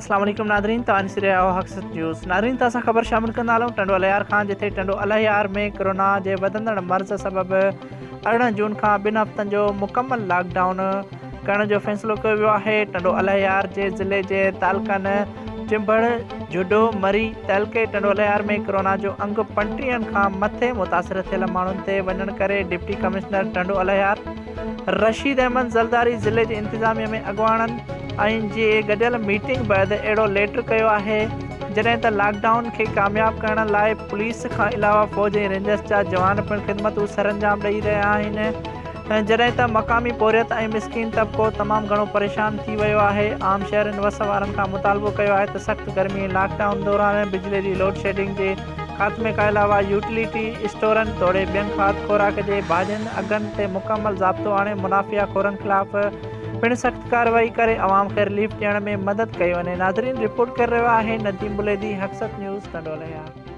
अस्सलाम वालेकुम नादरीन, तव्हां ॾिसी रहिया आहियो हक़सत न्यूज़। नादरीन, त असां ख़बर शामिल कंदा हलूं टिंडोवालहेयार खां, जिथे टिंडोवालहेयार में कोरोना जे वधंदड़ मर्ज़ सबबि 18 जून खां 2 हफ़्तनि जो मुकमल लॉकडाउन करण जो फ़ैसिलो कयो वियो आहे। टिंडोवालहेयार जे ज़िले जे तालुक़नि चिंबड़, झुडो, मरी, तहलके टिंडोवालहेयार में कोरोना जो अंग 35 खां मथे मुतासिर थियल माण्हुनि ते वञण करे डिप्टी कमिश्नर टिंडोवालहेयार रशीद अहमद ज़रदारी ज़िले जे इंतिज़ामिया में अॻुवाणनि ऐं जे गॾियल मीटिंग बैदि अहिड़ो लेटर कयो आहे, जॾहिं त लॉकडाउन खे कामयाबु करण लाइ पुलिस खां अलावा फ़ौज ऐं रेंजर्स जा जवान पिणु ख़िदमतूं सरअंजाम ॾेई रहिया आहिनि। जॾहिं त मक़ामी पोरियत ऐं मिसकिन तबिको तमामु घणो परेशान थी वियो आहे। आम शहरनि वस वारनि खां मुतालबो कयो आहे त सख़्तु गर्मी ऐं लॉकडाउन दौरान बिजली जी लोड शेडिंग जे ख़ात्मे खां अलावा यूटिलिटी स्टोरनि तोड़े ॿियनि खाद्य खुराक जे भाॼियुनि अघनि ते मुकमल ज़ाब्तो आणे मुनाफ़िया खोरनि ख़िलाफ़ पिणु सख़्तु कार्रवाई करे अवाम खे रिलीफ ॾियण में मदद कई वञे। नाज़रीन, रिपोर्ट करे रहियो आहे नदीम बुलेदी, हक़सत न्यूज़ टिंडोवालहेयार।